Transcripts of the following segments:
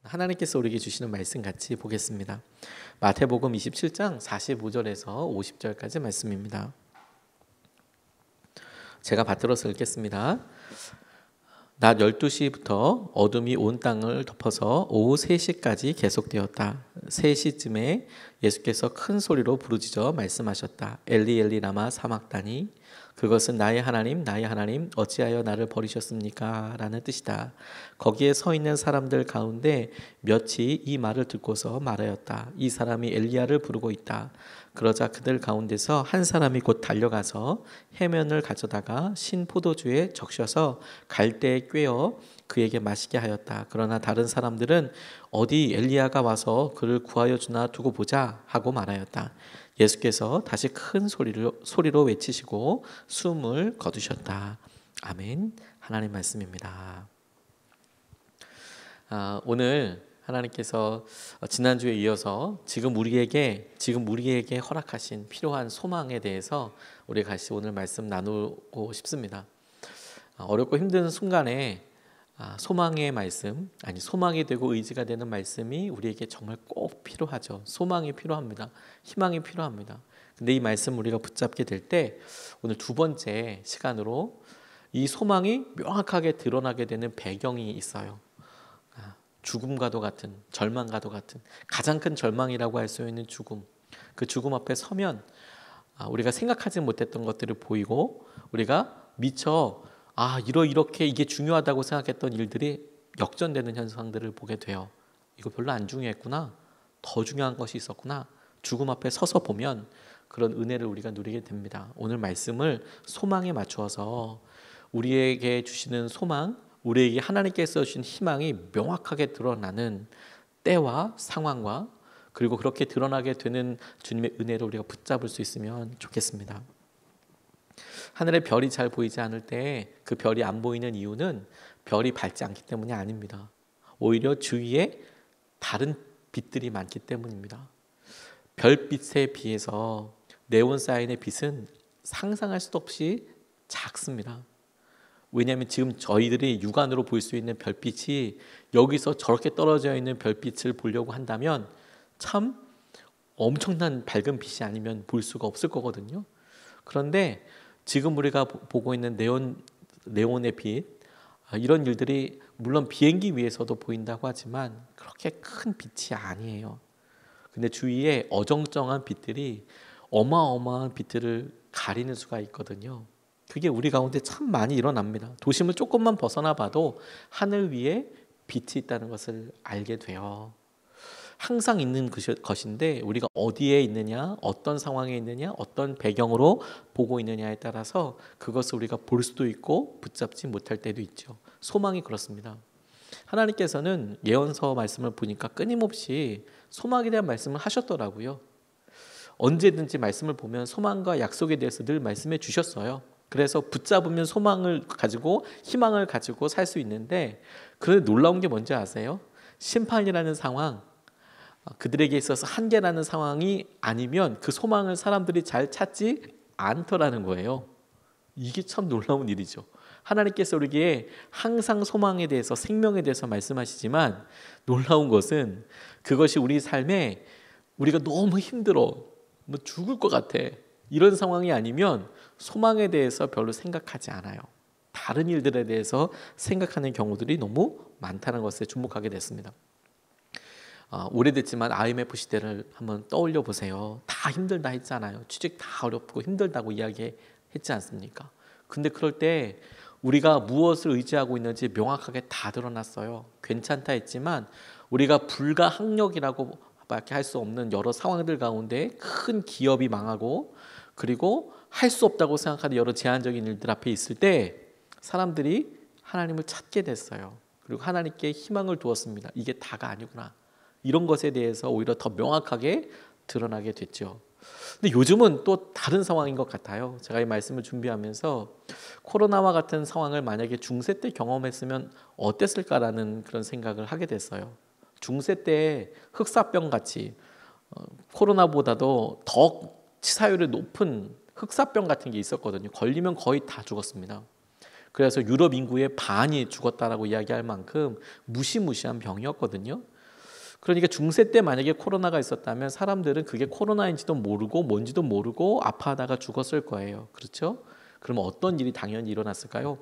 하나님께서 우리에게 주시는 말씀 같이 보겠습니다. 마태복음 27장 45절에서 50절까지 말씀입니다. 제가 받들어서 읽겠습니다. 낮 12시부터 어둠이 온 땅을 덮어서 오후 3시까지 계속되었다. 3시쯤에 예수께서 큰 소리로 부르짖어 말씀하셨다. 엘리 엘리 라마 사막다니, 그것은 나의 하나님 어찌하여 나를 버리셨습니까? 라는 뜻이다. 거기에 서 있는 사람들 가운데 몇이 이 말을 듣고서 말하였다. 이 사람이 엘리야를 부르고 있다. 그러자 그들 가운데서 한 사람이 곧 달려가서 해면을 가져다가 신 포도주에 적셔서 갈대에 꿰어 그에게 마시게 하였다. 그러나 다른 사람들은 어디 엘리야가 와서 그를 구하여 주나 두고 보자 하고 말하였다. 예수께서 다시 큰 소리로 외치시고 숨을 거두셨다. 아멘. 하나님 말씀입니다. 오늘 하나님께서 지난주에 이어서 지금 우리에게 허락하신 필요한 소망에 대해서 우리 같이 오늘 말씀 나누고 싶습니다. 어렵고 힘든 순간에 소망의 말씀, 소망이 되고 의지가 되는 말씀이 우리에게 정말 꼭 필요하죠. 소망이 필요합니다. 희망이 필요합니다. 근데 이 말씀 우리가 붙잡게 될 때 오늘 두 번째 시간으로 이 소망이 명확하게 드러나게 되는 배경이 있어요. 죽음과도 같은, 절망과도 같은, 가장 큰 절망이라고 할 수 있는 죽음. 그 죽음 앞에 서면 우리가 생각하지 못했던 것들을 보이고 우리가 미처 이렇게 이게 중요하다고 생각했던 일들이 역전되는 현상들을 보게 돼요. 이거 별로 안 중요했구나. 더 중요한 것이 있었구나. 죽음 앞에 서서 보면 그런 은혜를 우리가 누리게 됩니다. 오늘 말씀을 소망에 맞추어서 우리에게 주시는 소망, 우리에게 하나님께서 주신 희망이 명확하게 드러나는 때와 상황과 그리고 그렇게 드러나게 되는 주님의 은혜를 우리가 붙잡을 수 있으면 좋겠습니다. 하늘에 별이 잘 보이지 않을 때 그 별이 안 보이는 이유는 별이 밝지 않기 때문이 아닙니다. 오히려 주위에 다른 빛들이 많기 때문입니다. 별빛에 비해서 네온 사인의 빛은 상상할 수도 없이 작습니다. 왜냐하면 지금 저희들이 육안으로 볼 수 있는 별빛이 여기서 저렇게 떨어져 있는 별빛을 보려고 한다면 참 엄청난 밝은 빛이 아니면 볼 수가 없을 거거든요. 그런데 지금 우리가 보고 있는 네온의 빛, 이런 일들이 물론 비행기 위에서도 보인다고 하지만 그렇게 큰 빛이 아니에요. 근데 주위에 어정쩡한 빛들이 어마어마한 빛들을 가리는 수가 있거든요. 그게 우리 가운데 참 많이 일어납니다. 도심을 조금만 벗어나 봐도 하늘 위에 빛이 있다는 것을 알게 돼요. 항상 있는 것인데 우리가 어디에 있느냐, 어떤 상황에 있느냐, 어떤 배경으로 보고 있느냐에 따라서 그것을 우리가 볼 수도 있고 붙잡지 못할 때도 있죠. 소망이 그렇습니다. 하나님께서는 예언서 말씀을 보니까 끊임없이 소망에 대한 말씀을 하셨더라고요. 언제든지 말씀을 보면 소망과 약속에 대해서 늘 말씀해 주셨어요. 그래서 붙잡으면 소망을 가지고 희망을 가지고 살 수 있는데, 그런데 놀라운 게 뭔지 아세요? 심판이라는 상황, 그들에게 있어서 한계라는 상황이 아니면 그 소망을 사람들이 잘 찾지 않더라는 거예요. 이게 참 놀라운 일이죠. 하나님께서 우리에게 항상 소망에 대해서, 생명에 대해서 말씀하시지만 놀라운 것은 그것이 우리 삶에 우리가 너무 힘들어, 죽을 것 같아, 이런 상황이 아니면 소망에 대해서 별로 생각하지 않아요. 다른 일들에 대해서 생각하는 경우들이 너무 많다는 것에 주목하게 됐습니다. 오래됐지만 IMF 시대를 한번 떠올려 보세요. 다 힘들다 했잖아요. 취직 다 어렵고 힘들다고 이야기했지 않습니까? 근데 그럴 때 우리가 무엇을 의지하고 있는지 명확하게 다 드러났어요. 괜찮다 했지만 우리가 불가항력이라고 밖에 할 수 없는 여러 상황들 가운데 큰 기업이 망하고, 그리고 할 수 없다고 생각하는 여러 제한적인 일들 앞에 있을 때 사람들이 하나님을 찾게 됐어요. 그리고 하나님께 희망을 두었습니다. 이게 다가 아니구나, 이런 것에 대해서 오히려 더 명확하게 드러나게 됐죠. 근데 요즘은 또 다른 상황인 것 같아요. 제가 이 말씀을 준비하면서 코로나와 같은 상황을 만약에 중세 때 경험했으면 어땠을까라는 그런 생각을 하게 됐어요. 중세 때 흑사병 같이 코로나보다도 더 치사율이 높은 흑사병 같은 게 있었거든요. 걸리면 거의 다 죽었습니다. 그래서 유럽 인구의 반이 죽었다라고 이야기할 만큼 무시무시한 병이었거든요. 그러니까 중세 때 만약에 코로나가 있었다면 사람들은 그게 코로나인지도 모르고 뭔지도 모르고 아파하다가 죽었을 거예요. 그렇죠? 그러면 어떤 일이 당연히 일어났을까요?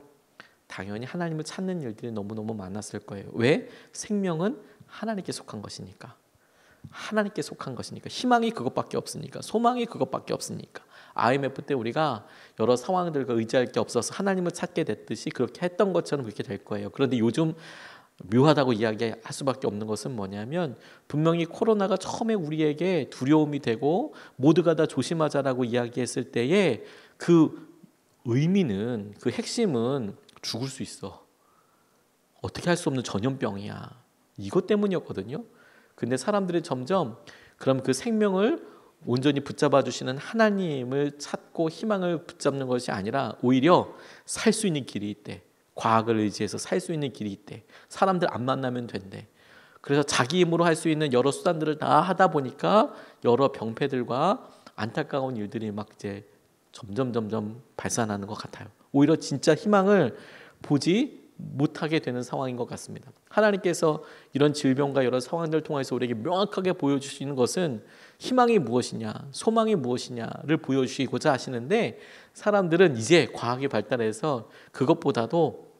당연히 하나님을 찾는 일들이 너무너무 많았을 거예요. 왜? 생명은 하나님께 속한 것이니까. 하나님께 속한 것이니까. 희망이 그것밖에 없으니까. 소망이 그것밖에 없으니까. IMF 때 우리가 여러 상황들과 의지할 게 없어서 하나님을 찾게 됐듯이 그렇게 했던 것처럼 그렇게 될 거예요. 그런데 요즘 묘하다고 이야기할 수밖에 없는 것은 뭐냐면 분명히 코로나가 처음에 우리에게 두려움이 되고 모두가 다 조심하자라고 이야기했을 때에 그 의미는, 그 핵심은 죽을 수 있어. 어떻게 할 수 없는 전염병이야. 이것 때문이었거든요. 근데 사람들이 점점 그럼 그 생명을 온전히 붙잡아 주시는 하나님을 찾고 희망을 붙잡는 것이 아니라 오히려 살 수 있는 길이 있대. 과학을 의지해서 살 수 있는 길이 있대. 사람들 안 만나면 된대. 그래서 자기 힘으로 할 수 있는 여러 수단들을 다 하다 보니까 여러 병폐들과 안타까운 일들이 막 이제 점점 발산하는 것 같아요. 오히려 진짜 희망을 보지 못하게 되는 상황인 것 같습니다. 하나님께서 이런 질병과 여러 상황들을 통해서 우리에게 명확하게 보여주시는 것은 희망이 무엇이냐, 소망이 무엇이냐를 보여주시고자 하시는데 사람들은 이제 과학이 발달해서 그것보다도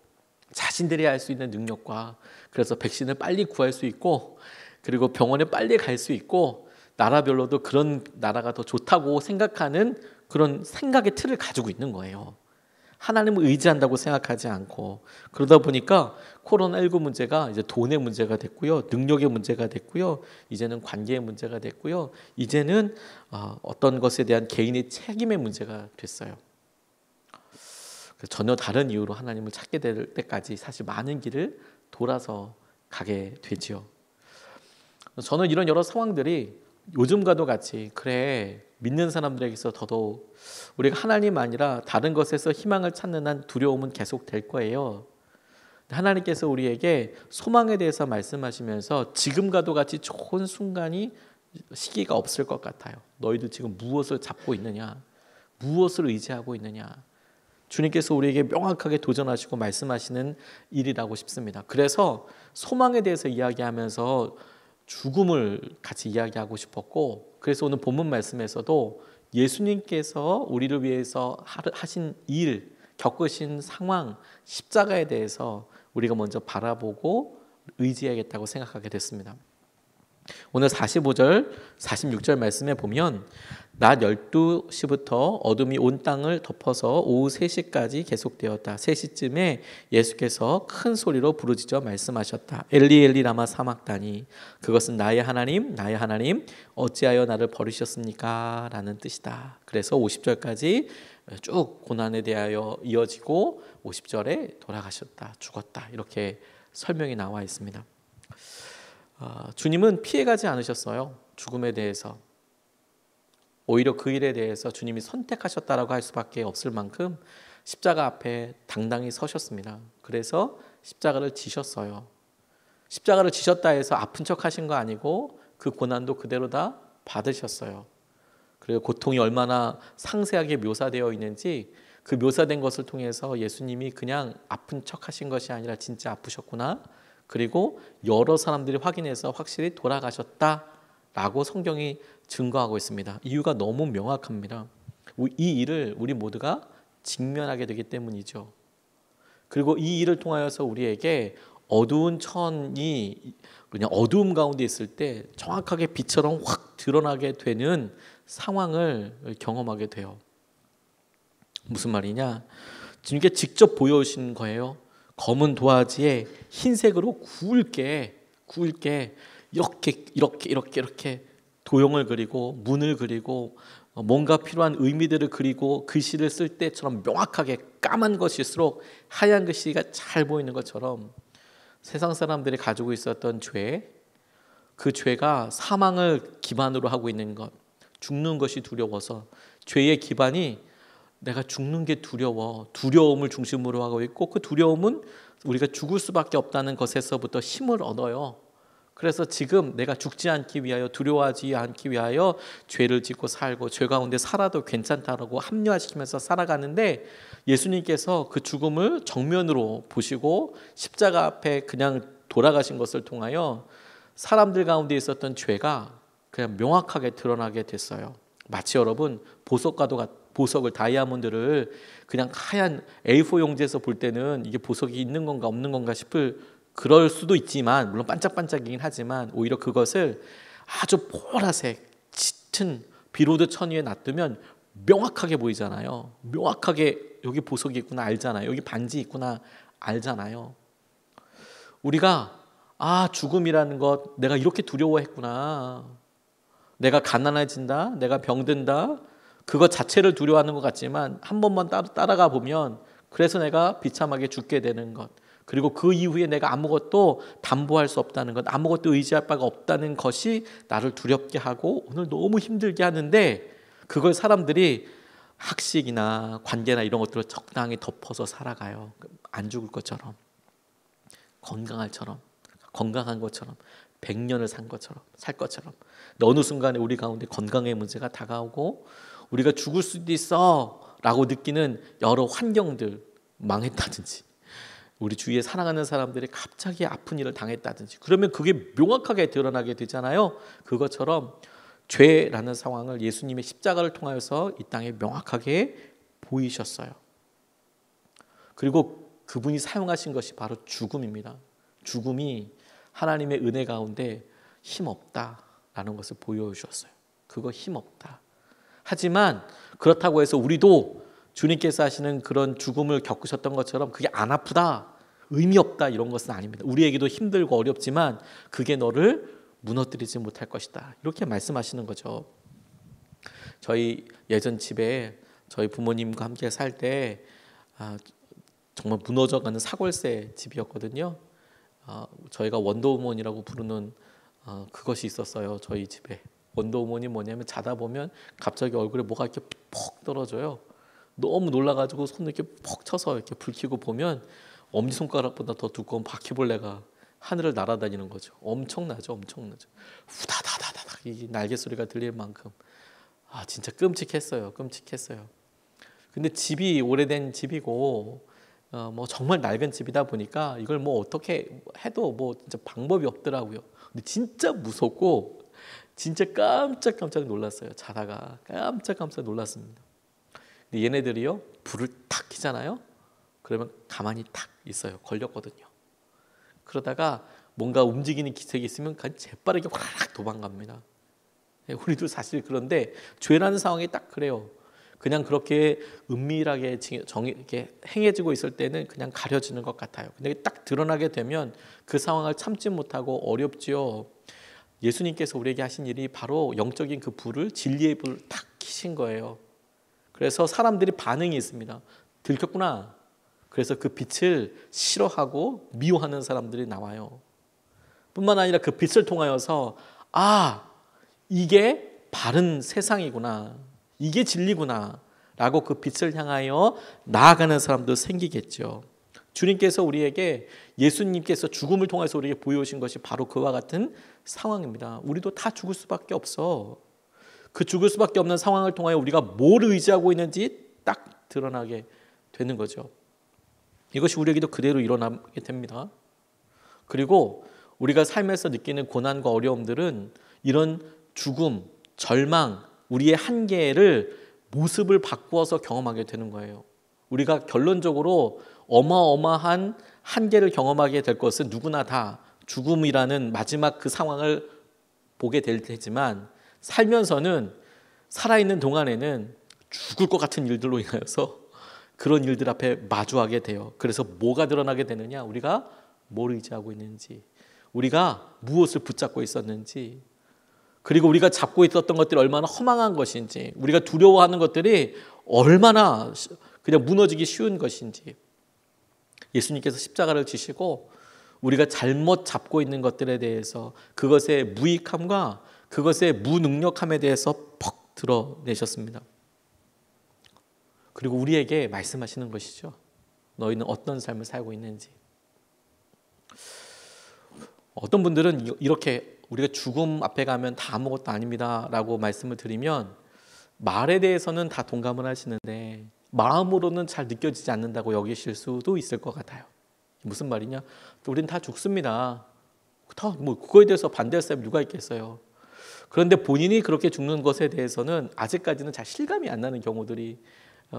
자신들이 할 수 있는 능력과 그래서 백신을 빨리 구할 수 있고 그리고 병원에 빨리 갈 수 있고 나라별로도 그런 나라가 더 좋다고 생각하는 그런 생각의 틀을 가지고 있는 거예요. 하나님을 의지한다고 생각하지 않고 그러다 보니까 코로나19 문제가 이제 돈의 문제가 됐고요. 능력의 문제가 됐고요. 이제는 관계의 문제가 됐고요. 이제는 어떤 것에 대한 개인의 책임의 문제가 됐어요. 전혀 다른 이유로 하나님을 찾게 될 때까지 사실 많은 길을 돌아서 가게 되죠. 저는 이런 여러 상황들이 요즘과도 같이 그래 믿는 사람들에게서 더더욱 우리가 하나님 아니라 다른 것에서 희망을 찾는 한 두려움은 계속 될 거예요. 하나님께서 우리에게 소망에 대해서 말씀하시면서 지금과도 같이 좋은 순간이 시기가 없을 것 같아요. 너희도 지금 무엇을 잡고 있느냐? 무엇을 의지하고 있느냐? 주님께서 우리에게 명확하게 도전하시고 말씀하시는 일이라고 싶습니다. 그래서 소망에 대해서 이야기하면서 죽음을 같이 이야기하고 싶었고 그래서 오늘 본문 말씀에서도 예수님께서 우리를 위해서 하신 일, 겪으신 상황, 십자가에 대해서 우리가 먼저 바라보고 의지해야겠다고 생각하게 됐습니다. 오늘 45절, 46절 말씀에 보면 낮 12시부터 어둠이 온 땅을 덮어서 오후 3시까지 계속되었다. 3시쯤에 예수께서 큰 소리로 부르짖어 말씀하셨다. 엘리 엘리 라마 사막다니 그것은 나의 하나님 나의 하나님 어찌하여 나를 버리셨습니까? 라는 뜻이다. 그래서 50절까지 쭉 고난에 대하여 이어지고 50절에 돌아가셨다. 죽었다. 이렇게 설명이 나와 있습니다. 주님은 피해가지 않으셨어요. 죽음에 대해서. 오히려 그 일에 대해서 주님이 선택하셨다라고 할 수밖에 없을 만큼 십자가 앞에 당당히 서셨습니다. 그래서 십자가를 지셨어요. 십자가를 지셨다 해서 아픈 척 하신 거 아니고 그 고난도 그대로 다 받으셨어요. 그리고 고통이 얼마나 상세하게 묘사되어 있는지 그 묘사된 것을 통해서 예수님이 그냥 아픈 척 하신 것이 아니라 진짜 아프셨구나. 그리고 여러 사람들이 확인해서 확실히 돌아가셨다라고 성경이 증거하고 있습니다. 이유가 너무 명확합니다. 이 일을 우리 모두가 직면하게 되기 때문이죠. 그리고 이 일을 통하여서 우리에게 어두운 천이 그냥 어두움 가운데 있을 때 정확하게 빛처럼 확 드러나게 되는 상황을 경험하게 돼요. 무슨 말이냐? 주님께 직접 보여주신 거예요. 검은 도화지에 흰색으로 굵게 이렇게 도형을 그리고 문을 그리고 뭔가 필요한 의미들을 그리고 글씨를 쓸 때처럼 명확하게 까만 것일수록 하얀 글씨가 잘 보이는 것처럼 세상 사람들이 가지고 있었던 죄, 그 죄가 사망을 기반으로 하고 있는 것, 죽는 것이 두려워서 죄의 기반이 내가 죽는 게 두려움을 중심으로 하고 있고 그 두려움은 우리가 죽을 수밖에 없다는 것에서부터 힘을 얻어요. 그래서 지금 내가 죽지 않기 위하여 두려워하지 않기 위하여 죄를 짓고 살고 죄 가운데 살아도 괜찮다라고 합리화시키면서 살아가는데 예수님께서 그 죽음을 정면으로 보시고 십자가 앞에 그냥 돌아가신 것을 통하여 사람들 가운데 있었던 죄가 그냥 명확하게 드러나게 됐어요. 마치 여러분 보석을 다이아몬드를 그냥 하얀 A4 용지에서 볼 때는 이게 보석이 있는 건가 없는 건가 싶을 그럴 수도 있지만, 물론 반짝반짝이긴 하지만 오히려 그것을 아주 보라색 짙은 비로드 천 위에 놔두면 명확하게 보이잖아요. 명확하게 여기 보석이 있구나 알잖아요. 여기 반지 있구나 알잖아요. 우리가 죽음이라는 것 내가 이렇게 두려워했구나. 내가 가난해진다, 내가 병든다, 그것 자체를 두려워하는 것 같지만 한 번만 따라가 보면 그래서 내가 비참하게 죽게 되는 것, 그리고 그 이후에 내가 아무것도 담보할 수 없다는 것, 아무것도 의지할 바가 없다는 것이 나를 두렵게 하고 오늘 너무 힘들게 하는데, 그걸 사람들이 학식이나 관계나 이런 것들을 적당히 덮어서 살아가요. 안 죽을 것처럼, 건강한 것처럼, 100년을 살 것처럼. 근데 어느 순간에 우리 가운데 건강의 문제가 다가오고 우리가 죽을 수도 있어 라고 느끼는 여러 환경들, 망했다든지 우리 주위에 사랑하는 사람들이 갑자기 아픈 일을 당했다든지, 그러면 그게 명확하게 드러나게 되잖아요. 그것처럼 죄라는 상황을 예수님의 십자가를 통하여서 이 땅에 명확하게 보이셨어요. 그리고 그분이 사용하신 것이 바로 죽음입니다. 죽음이 하나님의 은혜 가운데 힘없다라는 것을 보여주셨어요. 그거 힘없다. 하지만 그렇다고 해서 우리도 주님께서 하시는 그런 죽음을 겪으셨던 것처럼 그게 안 아프다, 의미 없다 이런 것은 아닙니다. 우리에게도 힘들고 어렵지만 그게 너를 무너뜨리지 못할 것이다, 이렇게 말씀하시는 거죠. 저희 예전 집에 저희 부모님과 함께 살 때 정말 무너져가는 사골세 집이었거든요. 저희가 원더우먼이라고 부르는 그것이 있었어요. 저희 집에 원더우먼이 뭐냐면 자다 보면 갑자기 얼굴에 뭐가 이렇게 퍽 떨어져요. 너무 놀라가지고 손을 이렇게 퍽 쳐서 이렇게 불 켜고 보면 엄지손가락보다 더 두꺼운 바퀴벌레가 하늘을 날아다니는 거죠. 엄청나죠. 후다다다다닥 이 날개 소리가 들릴 만큼 진짜 끔찍했어요. 근데 집이 오래된 집이고 뭐 정말 낡은 집이다 보니까 이걸 뭐 어떻게 해도 뭐 진짜 방법이 없더라고요. 근데 진짜 무섭고 진짜 깜짝 놀랐어요. 자다가 깜짝 놀랐습니다. 근데 얘네들이요, 불을 탁 켜잖아요. 그러면 가만히 탁 있어요. 걸렸거든요. 그러다가 뭔가 움직이는 기색이 있으면 재빠르게 확 도망갑니다. 우리도 사실 그런데 죄라는 상황이 딱 그래요. 그냥 그렇게 은밀하게 이렇게 행해지고 있을 때는 그냥 가려지는 것 같아요. 근데 딱 드러나게 되면 그 상황을 참지 못하고 어렵지요. 예수님께서 우리에게 하신 일이 바로 영적인 그 불을, 진리의 불을 탁 켜신 거예요. 그래서 사람들이 반응이 있습니다. 들켰구나. 그래서 그 빛을 싫어하고 미워하는 사람들이 나와요. 뿐만 아니라 그 빛을 통하여서 이게 바른 세상이구나, 이게 진리구나 라고 그 빛을 향하여 나아가는 사람도 생기겠죠. 주님께서 우리에게, 예수님께서 죽음을 통해서 우리에게 보여주신 것이 바로 그와 같은 상황입니다. 우리도 다 죽을 수밖에 없어. 그 죽을 수밖에 없는 상황을 통하여 우리가 뭘 의지하고 있는지 딱 드러나게 되는 거죠. 이것이 우리에게도 그대로 일어나게 됩니다. 그리고 우리가 삶에서 느끼는 고난과 어려움들은 이런 죽음, 절망, 우리의 한계를 모습을 바꾸어서 경험하게 되는 거예요. 우리가 결론적으로 어마어마한 한계를 경험하게 될 것은 누구나 다 죽음이라는 마지막 그 상황을 보게 될 테지만, 살면서는 살아있는 동안에는 죽을 것 같은 일들로 인하여서 그런 일들 앞에 마주하게 돼요. 그래서 뭐가 드러나게 되느냐? 우리가 뭘 의지하고 있는지, 우리가 무엇을 붙잡고 있었는지, 그리고 우리가 잡고 있었던 것들이 얼마나 허망한 것인지, 우리가 두려워하는 것들이 얼마나 그냥 무너지기 쉬운 것인지. 예수님께서 십자가를 지시고 우리가 잘못 잡고 있는 것들에 대해서 그것의 무익함과 그것의 무능력함에 대해서 퍽 드러내셨습니다. 그리고 우리에게 말씀하시는 것이죠. 너희는 어떤 삶을 살고 있는지. 어떤 분들은 이렇게 우리가 죽음 앞에 가면 다 아무것도 아닙니다 라고 말씀을 드리면 말에 대해서는 다 동감을 하시는데 마음으로는 잘 느껴지지 않는다고 여기실 수도 있을 것 같아요. 무슨 말이냐? 우린 다 죽습니다. 뭐 그거에 대해서 반대할 사람이 누가 있겠어요. 그런데 본인이 그렇게 죽는 것에 대해서는 아직까지는 잘 실감이 안 나는 경우들이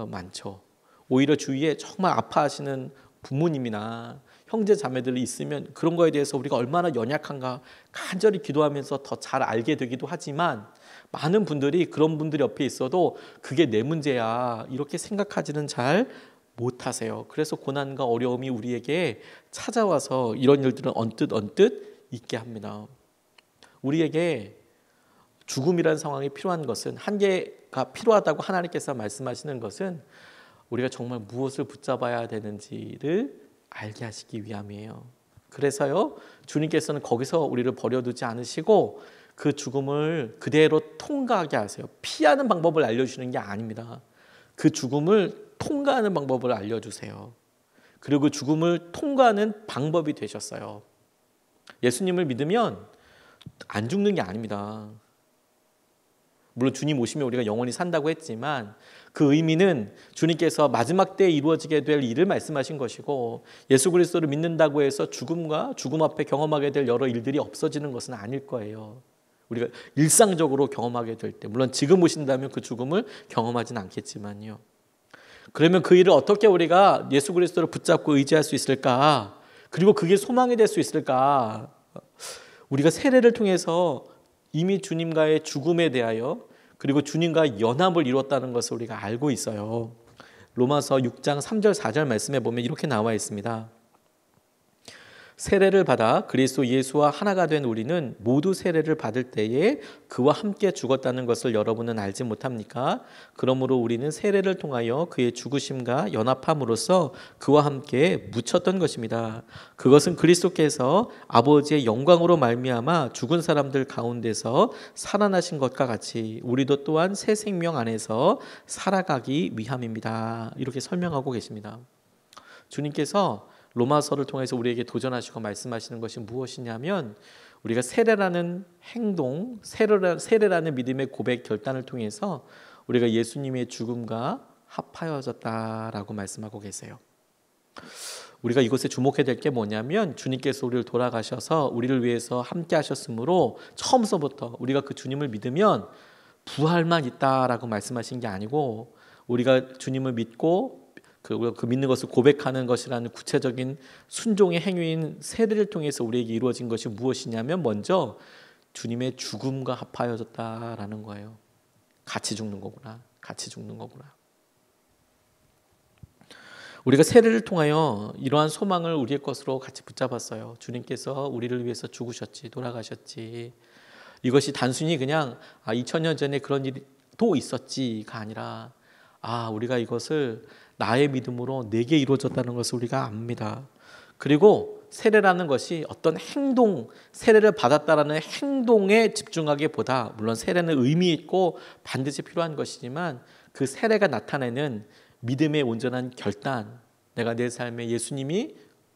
많죠. 오히려 주위에 정말 아파하시는 부모님이나 형제 자매들이 있으면 그런 거에 대해서 우리가 얼마나 연약한가 간절히 기도하면서 더 잘 알게 되기도 하지만, 많은 분들이 그런 분들이 옆에 있어도 그게 내 문제야 이렇게 생각하지는 잘 못하세요. 그래서 고난과 어려움이 우리에게 찾아와서 이런 일들은 언뜻 있게 합니다. 우리에게 죽음이라는 상황이 필요한 것은, 한계가 필요하다고 하나님께서 말씀하시는 것은 우리가 정말 무엇을 붙잡아야 되는지를 알게 하시기 위함이에요. 그래서요, 주님께서는 거기서 우리를 버려두지 않으시고 그 죽음을 그대로 통과하게 하세요. 피하는 방법을 알려주시는 게 아닙니다. 그 죽음을 통과하는 방법을 알려주세요. 그리고 죽음을 통과하는 방법이 되셨어요. 예수님을 믿으면 안 죽는 게 아닙니다. 물론 주님 오시면 우리가 영원히 산다고 했지만, 그 의미는 주님께서 마지막 때에 이루어지게 될 일을 말씀하신 것이고, 예수 그리스도를 믿는다고 해서 죽음과 죽음 앞에 경험하게 될 여러 일들이 없어지는 것은 아닐 거예요. 우리가 일상적으로 경험하게 될 때, 물론 지금 오신다면 그 죽음을 경험하진 않겠지만요. 그러면 그 일을 어떻게 우리가 예수 그리스도를 붙잡고 의지할 수 있을까? 그리고 그게 소망이 될 수 있을까? 우리가 세례를 통해서 이미 주님과의 죽음에 대하여, 그리고 주님과 연합을 이뤘다는 것을 우리가 알고 있어요. 로마서 6장 3절 4절 말씀에 보면 이렇게 나와 있습니다. 세례를 받아 그리스도 예수와 하나가 된 우리는 모두 세례를 받을 때에 그와 함께 죽었다는 것을 여러분은 알지 못합니까? 그러므로 우리는 세례를 통하여 그의 죽으심과 연합함으로써 그와 함께 묻혔던 것입니다. 그것은 그리스도께서 아버지의 영광으로 말미암아 죽은 사람들 가운데서 살아나신 것과 같이 우리도 또한 새 생명 안에서 살아가기 위함입니다. 이렇게 설명하고 계십니다. 주님께서 로마서를 통해서 우리에게 도전하시고 말씀하시는 것이 무엇이냐면, 우리가 세례라는 행동, 세례라는 믿음의 고백 결단을 통해서 우리가 예수님의 죽음과 합하여졌다라고 말씀하고 계세요. 우리가 이것에 주목해야 될 게 뭐냐면, 주님께서 우리를 돌아가셔서 우리를 위해서 함께 하셨으므로 처음서부터 우리가 그 주님을 믿으면 부활만 있다라고 말씀하신 게 아니고, 우리가 주님을 믿고 그 믿는 것을 고백하는 것이라는 구체적인 순종의 행위인 세례를 통해서 우리에게 이루어진 것이 무엇이냐면, 먼저 주님의 죽음과 합하여졌다라는 거예요. 같이 죽는 거구나. 같이 죽는 거구나. 우리가 세례를 통하여 이러한 소망을 우리의 것으로 같이 붙잡았어요. 주님께서 우리를 위해서 죽으셨지, 돌아가셨지. 이것이 단순히 그냥 2000년 전에 그런 일이 또 있었지가 아니라, 우리가 이것을 나의 믿음으로 내게 이루어졌다는 것을 우리가 압니다. 그리고 세례라는 것이 어떤 행동, 세례를 받았다라는 행동에 집중하기보다, 물론 세례는 의미 있고 반드시 필요한 것이지만, 그 세례가 나타내는 믿음의 온전한 결단, 내가 내 삶에 예수님이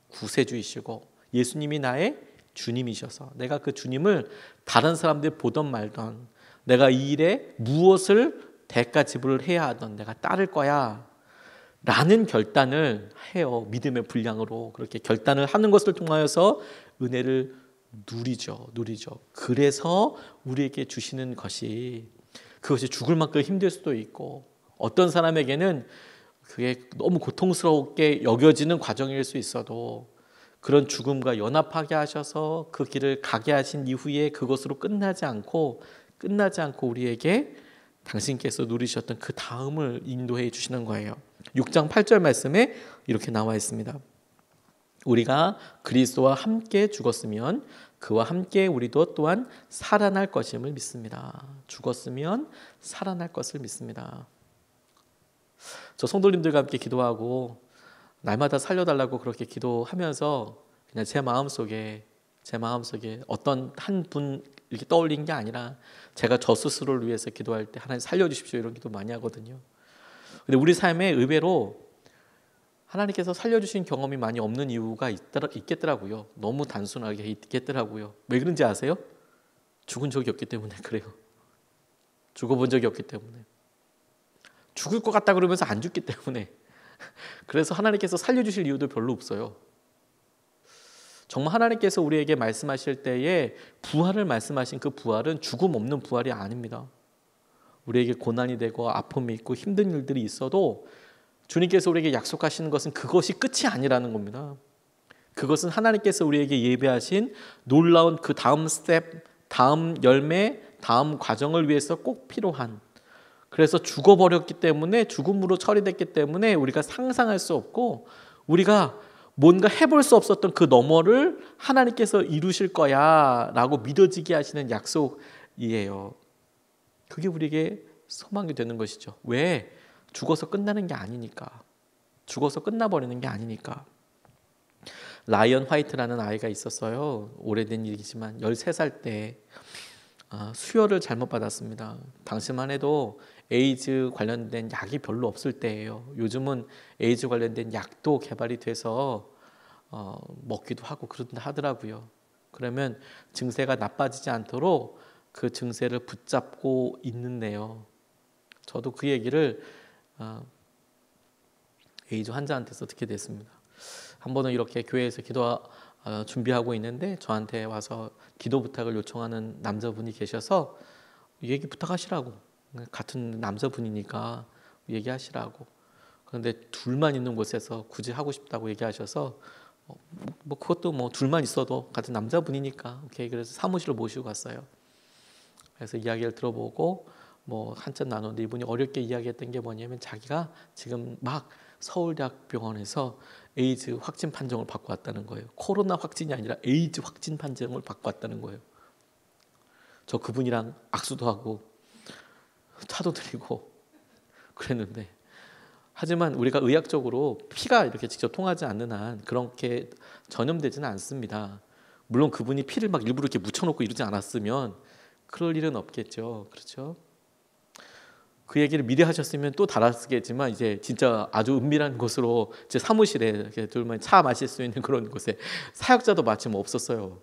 구세주이시고 예수님이 나의 주님이셔서 내가 그 주님을 다른 사람들이 보던 말던, 내가 이 일에 무엇을 대가 지불을 해야 하던 내가 따를 거야 라는 결단을 해요. 믿음의 분량으로 그렇게 결단을 하는 것을 통하여서 은혜를 누리죠. 그래서 우리에게 주시는 것이, 그것이 죽을 만큼 힘들 수도 있고, 어떤 사람에게는 그게 너무 고통스럽게 여겨지는 과정일 수 있어도, 그런 죽음과 연합하게 하셔서 그 길을 가게 하신 이후에 그것으로 끝나지 않고 우리에게 당신께서 누리셨던 그 다음을 인도해 주시는 거예요. 6장 8절 말씀에 이렇게 나와 있습니다. 우리가 그리스도와 함께 죽었으면 그와 함께 우리도 또한 살아날 것임을 믿습니다. 죽었으면 살아날 것을 믿습니다. 저 성도님들과 함께 기도하고 날마다 살려달라고 그렇게 기도하면서 그냥 제 마음속에 어떤 한 분 이렇게 떠올린 게 아니라, 제가 저 스스로를 위해서 기도할 때 하나님 살려주십시오 이런 기도 많이 하거든요. 근데 우리 삶에 의외로 하나님께서 살려주신 경험이 많이 없는 이유가 있겠더라고요. 너무 단순하게 있겠더라고요. 왜 그런지 아세요? 죽은 적이 없기 때문에 그래요. 죽어본 적이 없기 때문에. 죽을 것 같다 그러면서 안 죽기 때문에. 그래서 하나님께서 살려주실 이유도 별로 없어요. 정말 하나님께서 우리에게 말씀하실 때에 부활을 말씀하신 그 부활은 죽음 없는 부활이 아닙니다. 우리에게 고난이 되고 아픔이 있고 힘든 일들이 있어도 주님께서 우리에게 약속하시는 것은 그것이 끝이 아니라는 겁니다. 그것은 하나님께서 우리에게 예배하신 놀라운 그 다음 스텝, 다음 열매, 다음 과정을 위해서 꼭 필요한, 그래서 죽어버렸기 때문에, 죽음으로 처리됐기 때문에 우리가 상상할 수 없고 우리가 뭔가 해볼 수 없었던 그 너머를 하나님께서 이루실 거야 라고 믿어지게 하시는 약속이에요. 그게 우리에게 소망이 되는 것이죠. 왜? 죽어서 끝나는 게 아니니까. 죽어서 끝나버리는 게 아니니까. 라이언 화이트라는 아이가 있었어요. 오래된 일이지만 13살 때 수혈을 잘못 받았습니다. 당시만 해도 에이즈 관련된 약이 별로 없을 때예요. 요즘은 에이즈 관련된 약도 개발이 돼서 먹기도 하고 그런다 하더라고요. 그러면 증세가 나빠지지 않도록 그 증세를 붙잡고 있는데요. 저도 그 얘기를 에이즈 환자한테서 듣게 됐습니다. 한 번은 이렇게 교회에서 기도 준비하고 있는데 저한테 와서 기도 부탁을 요청하는 남자분이 계셔서 얘기 부탁하시라고, 같은 남자분이니까 얘기하시라고. 그런데 둘만 있는 곳에서 굳이 하고 싶다고 얘기하셔서 뭐 그것도 뭐 둘만 있어도 같은 남자분이니까 오케이, 그래서 사무실로 모시고 갔어요. 그래서 이야기를 들어보고 뭐 한참 나눴는데 이분이 어렵게 이야기했던 게 뭐냐면 자기가 지금 막 서울대학병원에서 에이즈 확진 판정을 받고 왔다는 거예요. 코로나 확진이 아니라 에이즈 확진 판정을 받고 왔다는 거예요. 저 그분이랑 악수도 하고 차도 드리고 그랬는데, 하지만 우리가 의학적으로 피가 이렇게 직접 통하지 않는 한 그렇게 전염되지는 않습니다. 물론 그분이 피를 막 일부러 이렇게 묻혀놓고 이러지 않았으면 그럴 일은 없겠죠. 그렇죠? 그 얘기를 미리 하셨으면 또 달았겠지만 이제 진짜 아주 은밀한 곳으로 제 사무실에 이렇게 둘만 차 마실 수 있는 그런 곳에 사역자도 마침 없었어요.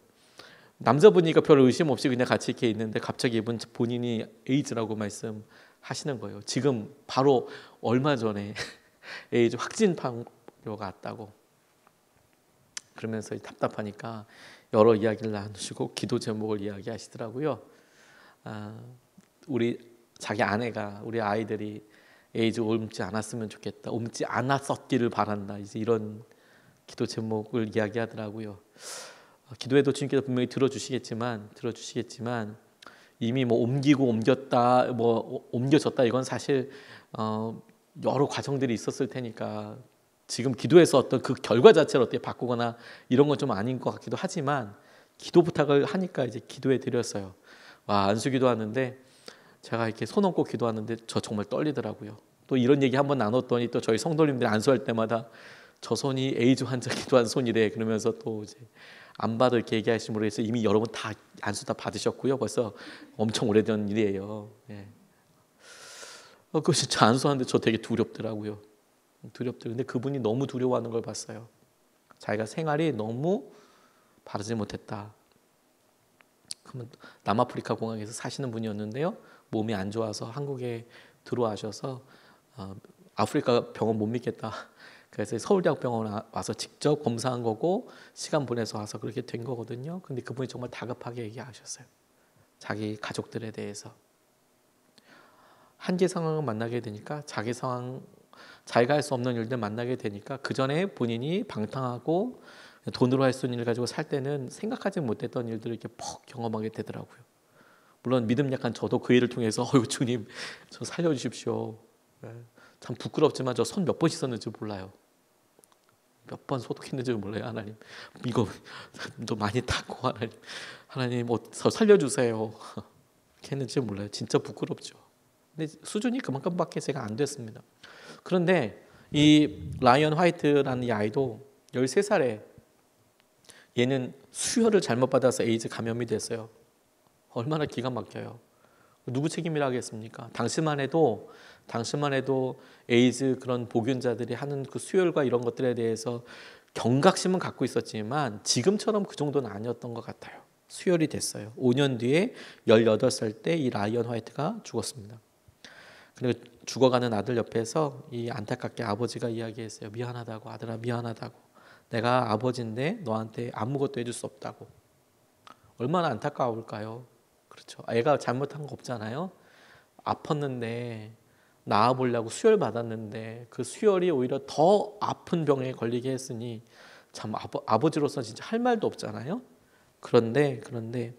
남자분이니까 별 의심 없이 그냥 같이 이렇게 있는데 갑자기 이분 본인이 에이즈라고 말씀하시는 거예요. 지금 바로 얼마 전에 에이즈 확진 판결가 왔다고. 그러면서 답답하니까 여러 이야기를 나누시고 기도 제목을 이야기하시더라고요. 우리 자기 아내가 우리 아이들이 에이즈 옮지 않았으면 좋겠다, 옮지 않았었기를 바란다, 이제 이런 기도 제목을 이야기하더라고요. 기도해도 주님께서 분명히 들어주시겠지만 이미 뭐 옮기고 옮겼다, 뭐 옮겨졌다, 이건 사실 여러 과정들이 있었을 테니까 지금 기도해서 어떤 그 결과 자체를 어떻게 바꾸거나 이런 건 좀 아닌 것 같기도 하지만 기도 부탁을 하니까 이제 기도해 드렸어요. 와, 안수기도 하는데 제가 이렇게 손 얹고 기도하는데 저 정말 떨리더라고요. 또 이런 얘기 한번 나눴더니 또 저희 성도님들이 안수할 때마다 저 손이 에이즈 환자 기도한 손이래 그러면서 또 이제 안 봐도 이렇게 얘기하시므로 해서 이미 여러분 다 안수 다 받으셨고요. 벌써 엄청 오래된 일이에요. 예. 그 진짜 안수하는데 저 되게 두렵더라고요. 근데 그분이 너무 두려워하는 걸 봤어요. 자기가 생활이 너무 바르지 못했다. 그러면 남아프리카 공항에서 사시는 분이었는데요. 몸이 안 좋아서 한국에 들어와셔서 아프리카 병원 못 믿겠다. 그래서 서울대학병원 와서 직접 검사한 거고 시간 보내서 와서 그렇게 된 거거든요. 근데 그분이 정말 다급하게 얘기하셨어요. 자기 가족들에 대해서. 한계 상황을 만나게 되니까 자기가 할 수 없는 일들 만나게 되니까 그 전에 본인이 방탕하고 돈으로 할 수 있는 일 가지고 살 때는 생각하지 못했던 일들을 이렇게 퍽 경험하게 되더라고요. 물론 믿음 약한 저도 그 일을 통해서 주님 저 살려주십시오. 참 부끄럽지만 저 손 몇 번 씻었는지 몰라요. 몇 번 소독했는지 몰라요. 하나님 이거 좀 많이 닦고 하나님 저 살려주세요. 이렇게 했는지 몰라요. 진짜 부끄럽죠. 근데 수준이 그만큼밖에 제가 안 됐습니다. 그런데 이 라이언 화이트라는 이 아이도 13살에 얘는 수혈을 잘못 받아서 에이즈 감염이 됐어요. 얼마나 기가 막혀요. 누구 책임이라 하겠습니까? 당시만 해도 에이즈 그런 보균자들이 하는 그 수혈과 이런 것들에 대해서 경각심은 갖고 있었지만 지금처럼 그 정도는 아니었던 것 같아요. 수혈이 됐어요. 5년 뒤에 18살 때 이 라이언 화이트가 죽었습니다. 그리고 죽어가는 아들 옆에서 이 안타깝게 아버지가 이야기했어요. 미안하다고, 아들아 미안하다고. 내가 아버지인데 너한테 아무것도 해줄 수 없다고. 얼마나 안타까울까요? 그렇죠. 애가 잘못한 거 없잖아요. 아팠는데 나아보려고 수혈 받았는데 그 수혈이 오히려 더 아픈 병에 걸리게 했으니 참 아버지로서 진짜 할 말도 없잖아요. 그런데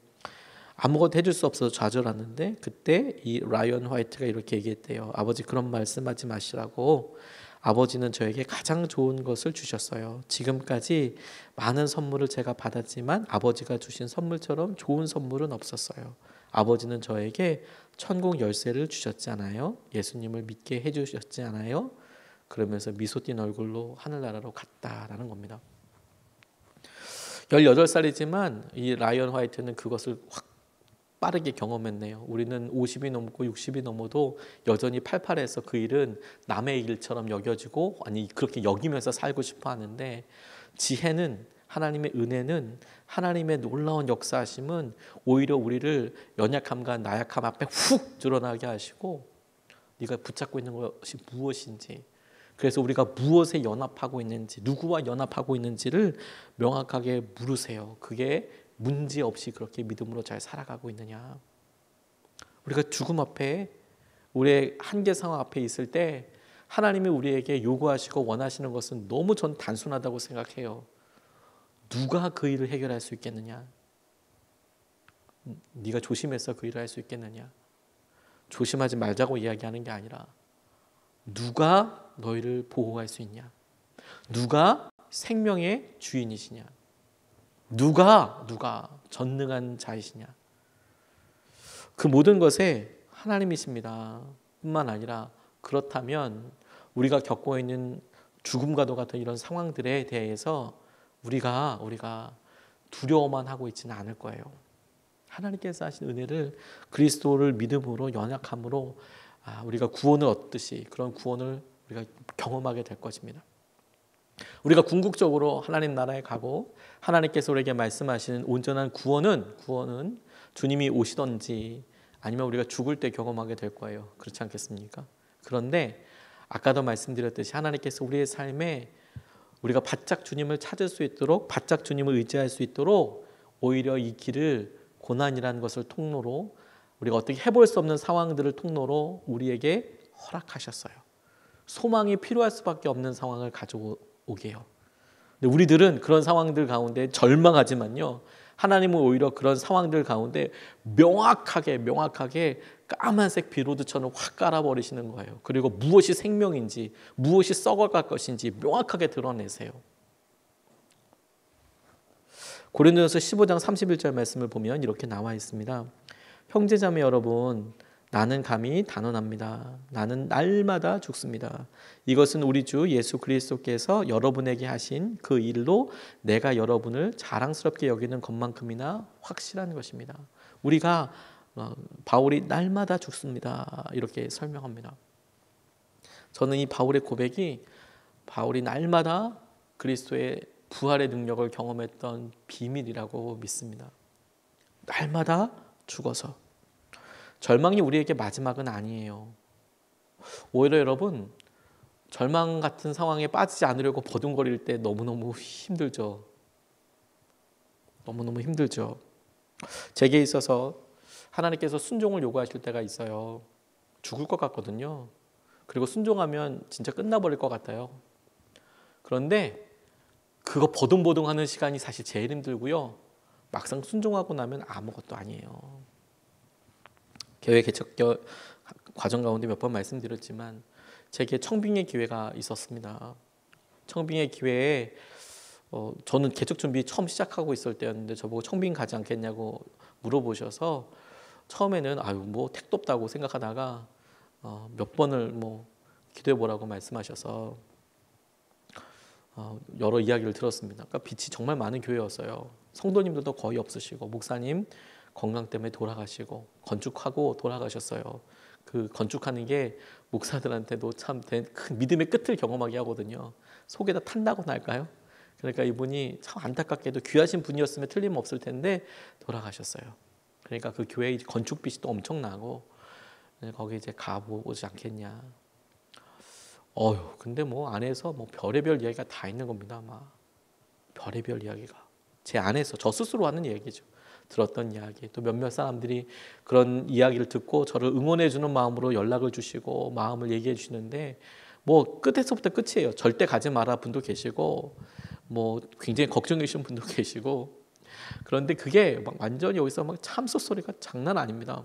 아무것도 해줄 수 없어서 좌절하는데 그때 이 라이언 화이트가 이렇게 얘기했대요. 아버지 그런 말씀하지 마시라고. 아버지는 저에게 가장 좋은 것을 주셨어요. 지금까지 많은 선물을 제가 받았지만 아버지가 주신 선물처럼 좋은 선물은 없었어요. 아버지는 저에게 천국 열쇠를 주셨지 않아요? 예수님을 믿게 해주셨지 않아요? 그러면서 미소 띈 얼굴로 하늘나라로 갔다라는 겁니다. 18살이지만 이 라이언 화이트는 그것을 확 빠르게 경험했네요. 우리는 50이 넘고 60이 넘어도 여전히 팔팔해서 그 일은 남의 일처럼 여겨지고 아니 그렇게 여기면서 살고 싶어 하는데 지혜는 하나님의 은혜는 하나님의 놀라운 역사하심은 오히려 우리를 연약함과 나약함 앞에 훅 드러나게 하시고 네가 붙잡고 있는 것이 무엇인지 그래서 우리가 무엇에 연합하고 있는지 누구와 연합하고 있는지를 명확하게 물으세요. 그게 문제 없이 그렇게 믿음으로 잘 살아가고 있느냐. 우리가 죽음 앞에 우리의 한계 상황 앞에 있을 때 하나님이 우리에게 요구하시고 원하시는 것은 너무 전 단순하다고 생각해요. 누가 그 일을 해결할 수 있겠느냐? 네가 조심해서 그 일을 할 수 있겠느냐? 조심하지 말자고 이야기하는 게 아니라 누가 너희를 보호할 수 있냐? 누가 생명의 주인이시냐? 누가 전능한 자이시냐? 그 모든 것에 하나님이십니다. 뿐만 아니라 그렇다면 우리가 겪고 있는 죽음과도 같은 이런 상황들에 대해서 우리가 두려워만 하고 있지는 않을 거예요. 하나님께서 하신 은혜를 그리스도를 믿음으로 연약함으로 우리가 구원을 얻듯이 그런 구원을 우리가 경험하게 될 것입니다. 우리가 궁극적으로 하나님 나라에 가고 하나님께서 우리에게 말씀하시는 온전한 구원은 주님이 오시던지 아니면 우리가 죽을 때 경험하게 될 거예요. 그렇지 않겠습니까? 그런데 아까도 말씀드렸듯이 하나님께서 우리의 삶에 우리가 바짝 주님을 찾을 수 있도록 바짝 주님을 의지할 수 있도록 오히려 이 길을 고난이라는 것을 통로로 우리가 어떻게 해볼 수 없는 상황들을 통로로 우리에게 허락하셨어요. 소망이 필요할 수밖에 없는 상황을 가져오게요. 근데 우리들은 그런 상황들 가운데 절망하지만요. 하나님은 오히려 그런 상황들 가운데 명확하게 까만색 비로드천을 확 깔아버리시는 거예요. 그리고 무엇이 생명인지 무엇이 썩어갈 것인지 명확하게 드러내세요. 고린도전서 15장 31절 말씀을 보면 이렇게 나와 있습니다. 형제자매 여러분, 나는 감히 단언합니다. 나는 날마다 죽습니다. 이것은 우리 주 예수 그리스도께서 여러분에게 하신 그 일로 내가 여러분을 자랑스럽게 여기는 것만큼이나 확실한 것입니다. 우리가 바울이 날마다 죽습니다. 이렇게 설명합니다. 저는 이 바울의 고백이 바울이 날마다 그리스도의 부활의 능력을 경험했던 비밀이라고 믿습니다. 날마다 죽어서. 절망이 우리에게 마지막은 아니에요. 오히려 여러분 절망 같은 상황에 빠지지 않으려고 버둥거릴 때 너무너무 힘들죠. 너무너무 힘들죠. 제게 있어서 하나님께서 순종을 요구하실 때가 있어요. 죽을 것 같거든요. 그리고 순종하면 진짜 끝나버릴 것 같아요. 그런데 그거 버둥버둥하는 시간이 사실 제일 힘들고요. 막상 순종하고 나면 아무것도 아니에요. 교회 개척 과정 가운데 몇 번 말씀드렸지만 제게 청빙의 기회가 있었습니다. 청빙의 기회에 저는 개척 준비 처음 시작하고 있을 때였는데 저보고 청빙 가지 않겠냐고 물어보셔서 처음에는 뭐 택도 없다고 생각하다가 몇 번을 기도해 보라고 말씀하셔서 여러 이야기를 들었습니다. 그러니까 빛이 정말 많은 교회였어요. 성도님들도 거의 없으시고 목사님 건강 때문에 돌아가시고 건축하고 돌아가셨어요. 그 건축하는 게 목사들한테도 참 큰 믿음의 끝을 경험하게 하거든요. 속에다 탄다고 할까요? 그러니까 이분이 참 안타깝게도 귀하신 분이었으면 틀림없을 텐데 돌아가셨어요. 그러니까 그 교회 건축빚이 또 엄청나고 거기 이제 가보지 않겠냐. 근데 안에서 별의별 이야기가 다 있는 겁니다. 별의별 이야기가 제 안에서 저 스스로 하는 얘기죠. 들었던 이야기, 또 몇몇 사람들이 그런 이야기를 듣고 저를 응원해 주는 마음으로 연락을 주시고 마음을 얘기해 주시는데 뭐 끝에서부터 끝이에요. 절대 가지 마라 분도 계시고 뭐 굉장히 걱정해 주신 분도 계시고, 그런데 그게 막 완전히 여기서 막 참소 소리가 장난 아닙니다.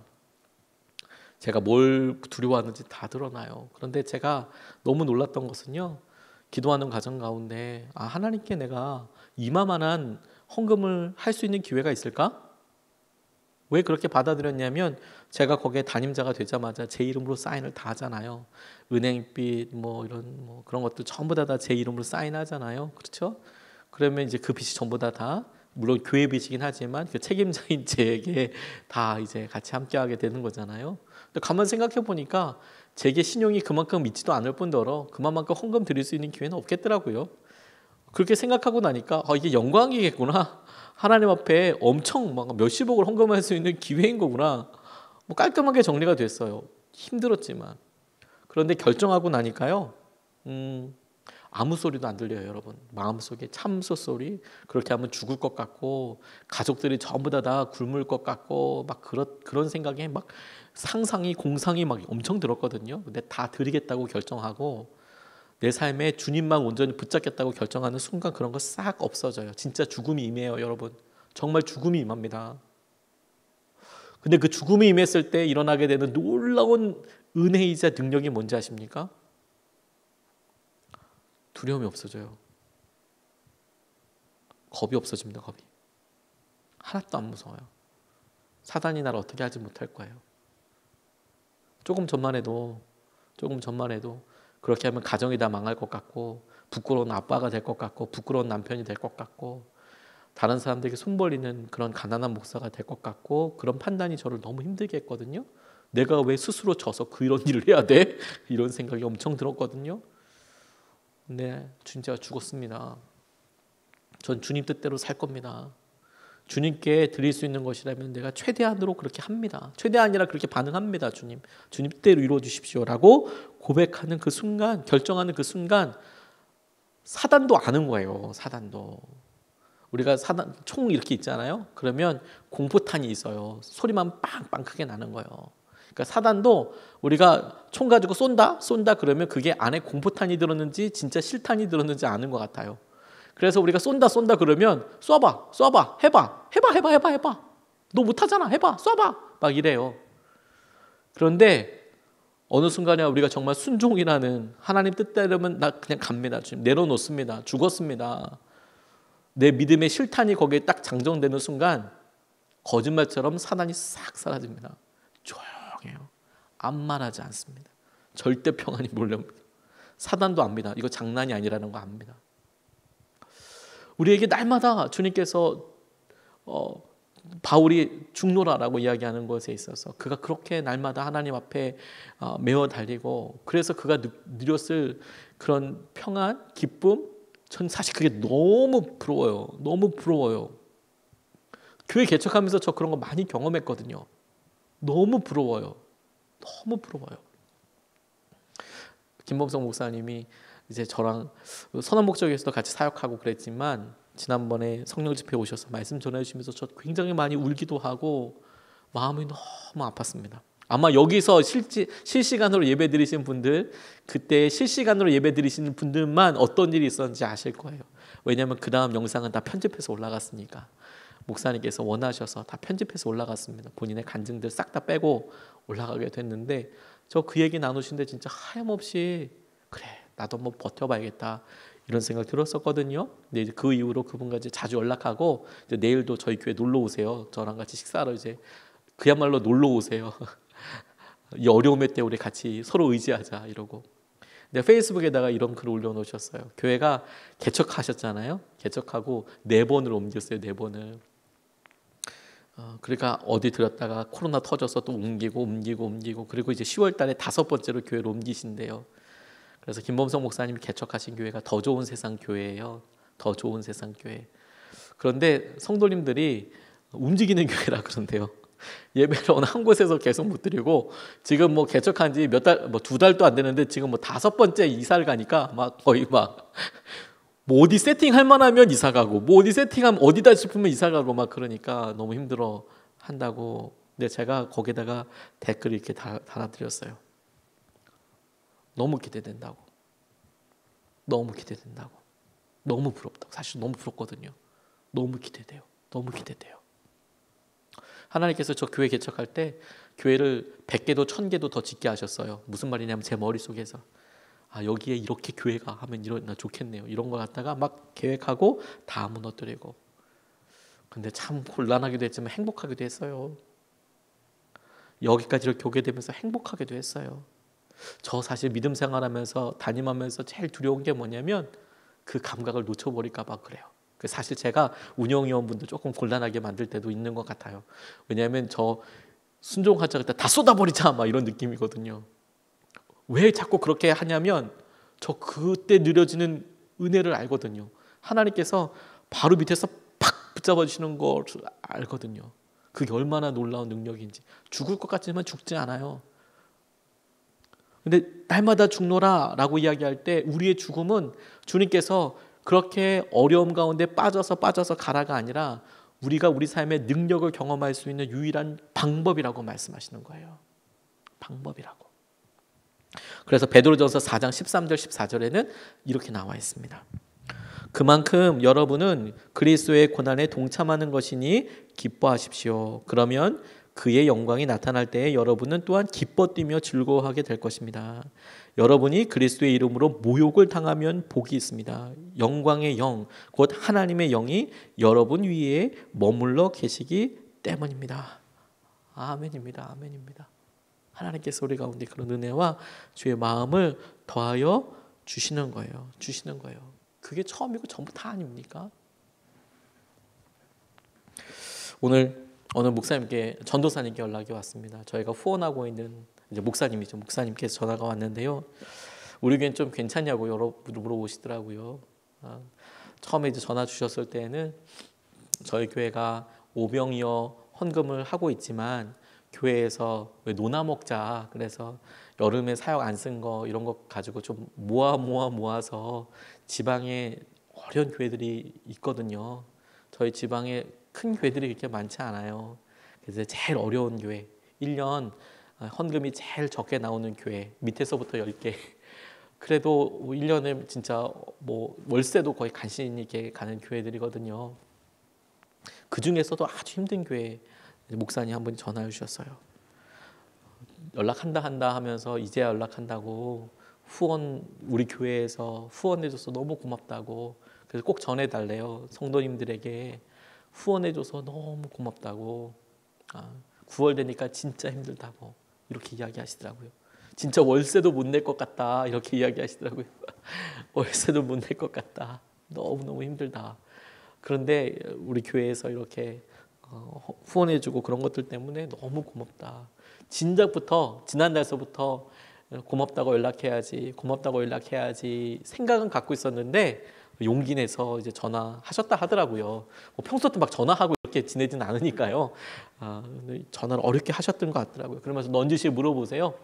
제가 뭘 두려워하는지 다 드러나요. 그런데 제가 너무 놀랐던 것은요, 기도하는 과정 가운데 하나님께 내가 이마만한 헌금을 할 수 있는 기회가 있을까? 왜 그렇게 받아들였냐면 제가 거기에 담임자가 되자마자 제 이름으로 사인을 다 하잖아요. 은행빚 뭐 이런 뭐 그런 것도 전부 다 제 이름으로 사인하잖아요. 그렇죠? 그러면 이제 그 빚이 전부 다 물론 교회 빚이긴 하지만 그 책임자인 제에게 다 이제 같이 함께하게 되는 거잖아요. 근데 가만 생각해 보니까 제게 신용이 그만큼 있지도 않을 뿐더러 그만큼 헌금 드릴 수 있는 기회는 없겠더라고요. 그렇게 생각하고 나니까 이게 영광이겠구나. 하나님 앞에 엄청 막 몇십억을 헌금할 수 있는 기회인 거구나. 뭐 깔끔하게 정리가 됐어요. 힘들었지만. 그런데 결정하고 나니까요. 아무 소리도 안 들려요, 여러분. 마음속에 참소 소리. 그렇게 하면 죽을 것 같고 가족들이 전부 다 굶을 것 같고 막 그런 생각에 막 상상이 공상이 막 엄청 들었거든요. 근데 다 드리겠다고 결정하고 내 삶에 주님만 온전히 붙잡겠다고 결정하는 순간 그런 거 싹 없어져요. 진짜 죽음이 임해요, 여러분. 정말 죽음이 임합니다. 근데 그 죽음이 임했을 때 일어나게 되는 놀라운 은혜이자 능력이 뭔지 아십니까? 두려움이 없어져요. 겁이 없어집니다. 겁이. 하나도 안 무서워요. 사단이 나를 어떻게 하지 못할 거예요. 조금 전만 해도 그렇게 하면 가정이 다 망할 것 같고 부끄러운 아빠가 될 것 같고 부끄러운 남편이 될 것 같고 다른 사람들에게 손 벌리는 그런 가난한 목사가 될 것 같고, 그런 판단이 저를 너무 힘들게 했거든요. 내가 왜 스스로 져서 그런 일을 해야 돼? 이런 생각이 엄청 들었거든요. 근데 진짜 죽었습니다. 전 주님 뜻대로 살 겁니다. 주님께 드릴 수 있는 것이라면 내가 최대한으로 그렇게 합니다. 최대한이라 그렇게 반응합니다. 주님 뜻대로 이루어 주십시오라고 고백하는 그 순간, 결정하는 그 순간 사단도 아는 거예요. 사단도. 우리가 사단 총 이렇게 있잖아요. 그러면 공포탄이 있어요. 소리만 빵빵 크게 나는 거예요. 그러니까 사단도 우리가 총 가지고 쏜다 그러면 그게 안에 공포탄이 들었는지 진짜 실탄이 들었는지 아는 것 같아요. 그래서 우리가 쏜다 그러면 쏴봐 해봐 너 못하잖아, 해봐, 쏴봐 막 이래요. 그런데 어느 순간에 우리가 정말 순종이라는 하나님 뜻대로면 나 그냥 갑니다. 주님 내려놓습니다. 죽었습니다. 내 믿음의 실탄이 거기에 딱 장정되는 순간 거짓말처럼 사단이 싹 사라집니다. 조용해요. 아무 말하지 않습니다. 절대 평안이 몰려옵니다. 사단도 압니다. 이거 장난이 아니라는 거 압니다. 우리에게 날마다 주님께서 바울이 죽노라라고 이야기하는 것에 있어서 그가 그렇게 날마다 하나님 앞에 메어 달리고, 그래서 그가 누렸을 그런 평안, 기쁨, 전 사실 그게 너무 부러워요. 너무 부러워요. 교회 개척하면서 저 그런 거 많이 경험했거든요. 너무 부러워요. 너무 부러워요. 김범성 목사님이 이제 저랑 선한목적에서도 같이 사역하고 그랬지만 지난번에 성령 집회 오셔서 말씀 전해주시면서 저 굉장히 많이 울기도 하고 마음이 너무 아팠습니다. 아마 여기서 실시간으로 예배 드리신 분들, 그때 실시간으로 예배 드리시는 분들만 어떤 일이 있었는지 아실 거예요. 왜냐하면 그 다음 영상은 다 편집해서 올라갔으니까. 목사님께서 원하셔서 다 편집해서 올라갔습니다. 본인의 간증들 싹 다 빼고 올라가게 됐는데, 저 그 얘기 나누신데 진짜 하염없이 그래 나도 한번 버텨봐야겠다 이런 생각 들었었거든요. 근데 이제 그 이후로 그분과 이제 자주 연락하고, 이제 내일도 저희 교회 놀러 오세요. 저랑 같이 식사하러 이제 그야말로 놀러 오세요. 이 어려움의 때 우리 같이 서로 의지하자 이러고. 근데 페이스북에다가 이런 글을 올려놓으셨어요. 교회가 개척하셨잖아요. 개척하고 4번을 옮겼어요. 4번을. 그러니까 어디 들었다가 코로나 터져서 또 옮기고 그리고 이제 10월 달에 5번째로 교회를 옮기신대요. 그래서 김범성 목사님이 개척하신 교회가 더 좋은 세상 교회예요. 더 좋은 세상 교회. 그런데 성도님들이 움직이는 교회라 그런데요. 예배를 어느 한 곳에서 계속 못 드리고, 지금 뭐 개척한 지 몇 달, 뭐 2달도 안 되는데 지금 뭐 5번째 이사를 가니까 막 거의 막 뭐 어디 세팅할 만하면 이사 가고 뭐 어디 세팅하면 어디다 싶으면 이사 가고 막 그러니까 너무 힘들어 한다고. 근데 제가 거기다가 댓글을 이렇게 달아드렸어요. 너무 기대된다고. 너무 기대된다고. 너무 부럽다고. 사실 너무 부럽거든요. 너무 기대돼요. 너무 기대돼요. 하나님께서 저 교회 개척할 때 교회를 100개도 1000개도 더 짓게 하셨어요. 무슨 말이냐면 제 머릿속에서 여기에 이렇게 교회가 하면 이러나 좋겠네요. 이런 걸 갖다가 막 계획하고 다 무너뜨리고. 근데 참 곤란하기도 했지만 행복하기도 했어요. 여기까지 이렇게 오게 되면서 행복하기도 했어요. 저 사실 믿음 생활하면서 담임하면서 제일 두려운 게 뭐냐면 그 감각을 놓쳐버릴까 봐 그래요. 사실 제가 운영위원분도 조금 곤란하게 만들 때도 있는 것 같아요. 왜냐하면 저 순종하자 그때 다 쏟아버리자 막 이런 느낌이거든요. 왜 자꾸 그렇게 하냐면 저 그때 느려지는 은혜를 알거든요. 하나님께서 바로 밑에서 팍 붙잡아 주시는 걸 알거든요. 그게 얼마나 놀라운 능력인지. 죽을 것 같지만 죽지 않아요. 근데 날마다 죽노라 라고 이야기할 때 우리의 죽음은 주님께서 그렇게 어려움 가운데 빠져서 가라가 아니라 우리가 우리 삶의 능력을 경험할 수 있는 유일한 방법이라고 말씀하시는 거예요. 방법이라고. 그래서 베드로전서 4장 13절 14절에는 이렇게 나와 있습니다. 그만큼 여러분은 그리스도의 고난에 동참하는 것이니 기뻐하십시오. 그러면 그의 영광이 나타날 때에 여러분은 또한 기뻐 뛰며 즐거워하게 될 것입니다. 여러분이 그리스도의 이름으로 모욕을 당하면 복이 있습니다. 영광의 영, 곧 하나님의 영이 여러분 위에 머물러 계시기 때문입니다. 아멘입니다. 아멘입니다. 하나님께서 우리 가운데 그런 은혜와 주의 마음을 더하여 주시는 거예요. 주시는 거예요. 그게 처음이고 전부 다 아닙니까? 오늘 어느 목사님께 전도사님께 연락이 왔습니다. 저희가 후원하고 있는 이제 목사님이죠. 목사님께서 전화가 왔는데요. 우리 교회는 좀 괜찮냐고 물어보시더라고요. 처음에 이제 전화 주셨을 때는 저희 교회가 오병이어 헌금을 하고 있지만 교회에서 왜 노나 먹자 그래서 여름에 사역 안 쓴 거 이런 거 가지고 좀 모아서 지방에 어려운 교회들이 있거든요. 저희 지방에 큰 교회들이 그렇게 많지 않아요. 그래서 제일 어려운 교회 1년 헌금이 제일 적게 나오는 교회 밑에서부터 10개 그래도 1년에 진짜 뭐 월세도 거의 간신 있게 가는 교회들이거든요. 그 중에서도 아주 힘든 교회 목사님 한 분이 전화해 주셨어요. 연락한다 하면서 이제야 연락한다고 후원 우리 교회에서 후원해줘서 너무 고맙다고 그래서 꼭 전해달래요. 성도님들에게 후원해줘서 너무 고맙다고 9월 되니까 진짜 힘들다고 이렇게 이야기하시더라고요. 진짜 월세도 못 낼 것 같다 이렇게 이야기하시더라고요. 월세도 못 낼 것 같다. 너무너무 힘들다. 그런데 우리 교회에서 이렇게 후원해주고 그런 것들 때문에 너무 고맙다. 지난달서부터 고맙다고 연락해야지 생각은 갖고 있었는데 용기 내서 이제 전화하셨다 하더라고요. 뭐 평소 때 막 전화하고 이렇게 지내지는 않으니까요. 전화를 어렵게 하셨던 것 같더라고요. 그러면서 넌지시 물어보세요.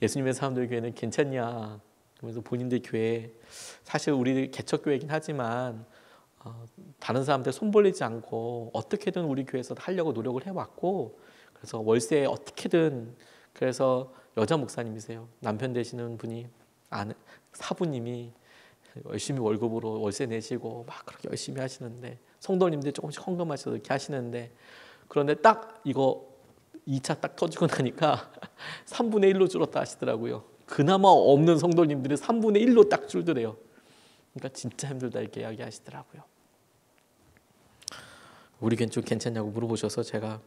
예수님의 사람들 교회는 괜찮냐? 그러면서 본인들 교회 사실 우리 개척교회이긴 하지만 다른 사람들 손 벌리지 않고 어떻게든 우리 교회에서 하려고 노력을 해왔고 그래서 월세 어떻게든 그래서 여자 목사님이세요. 남편 되시는 분이 사부님이 열심히 월급으로 월세 내시고 막 그렇게 열심히 하시는데 성도님들 조금씩 헌금하셔서 이렇게 하시는데 그런데 딱 이거 2차 딱 터지고 나니까 3분의 1로 줄었다 하시더라고요. 그나마 없는 성도님들이 3분의 1로 딱 줄더래요. 그러니까 진짜 힘들다 이렇게 이야기하시더라고요. 우리 교회는 좀 괜찮냐고 물어보셔서 제가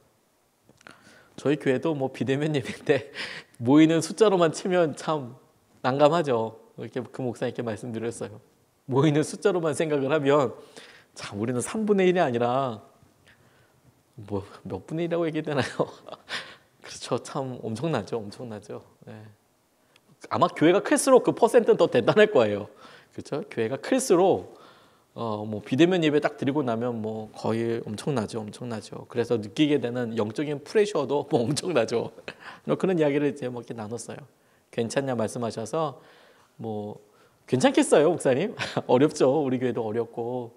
저희 교회도 뭐 비대면 예배 때 모이는 숫자로만 치면 참 난감하죠. 이렇게 그 목사님께 말씀드렸어요. 모이는 숫자로만 생각을 하면 참 우리는 3분의 1이 아니라 뭐 몇 분의 1이라고 얘기해야 되나요? 그렇죠. 참 엄청나죠. 네. 아마 교회가 클수록 그 퍼센트는 더 대단할 거예요. 그렇죠? 교회가 클수록 뭐 비대면 예배 딱 드리고 나면 뭐 거의 엄청나죠. 그래서 느끼게 되는 영적인 프레셔도 뭐 엄청나죠. 그런 이야기를 이제 뭐 이렇게 나눴어요. 괜찮냐 말씀하셔서 뭐 괜찮겠어요, 목사님? 어렵죠. 우리 교회도 어렵고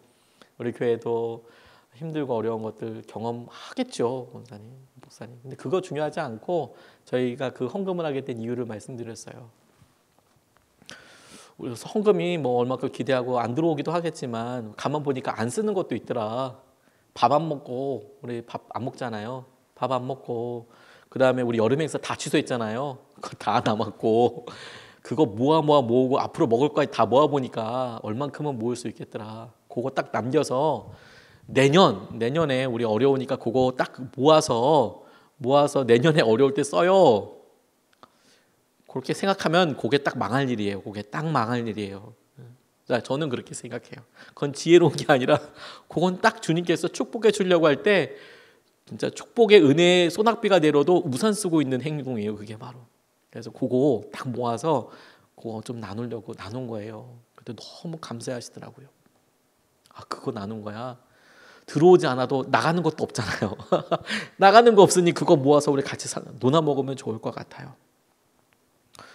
우리 교회도 힘들고 어려운 것들 경험하겠죠, 목사님. 근데 그거 중요하지 않고 저희가 그 헌금을 하게 된 이유를 말씀드렸어요. 그래서 헌금이 뭐 얼마큼 기대하고 안 들어오기도 하겠지만 가만 보니까 안 쓰는 것도 있더라. 밥 안 먹고 우리 밥 안 먹잖아요. 밥 안 먹고 그 다음에 우리 여름 행사 다 취소했잖아요. 그거 다 남았고 그거 모으고 앞으로 먹을 거까지 다 모아 보니까 얼만큼은 모을 수 있겠더라. 그거 딱 남겨서 내년에 우리 어려우니까 그거 딱 모아서 내년에 어려울 때 써요. 그렇게 생각하면 그게 딱 망할 일이에요. 그게 딱 망할 일이에요. 자, 저는 그렇게 생각해요. 그건 지혜로운 게 아니라 그건 딱 주님께서 축복해 주려고 할 때 진짜 축복의 은혜의 소낙비가 내려도 우산 쓰고 있는 행동이에요. 그게 바로. 그래서 그거 딱 모아서 그거 좀 나누려고 나눈 거예요. 그때 너무 감사하시더라고요. 아, 그거 나눈 거야. 들어오지 않아도 나가는 것도 없잖아요. 나가는 거 없으니 그거 모아서 우리 같이 논아 먹으면 좋을 것 같아요.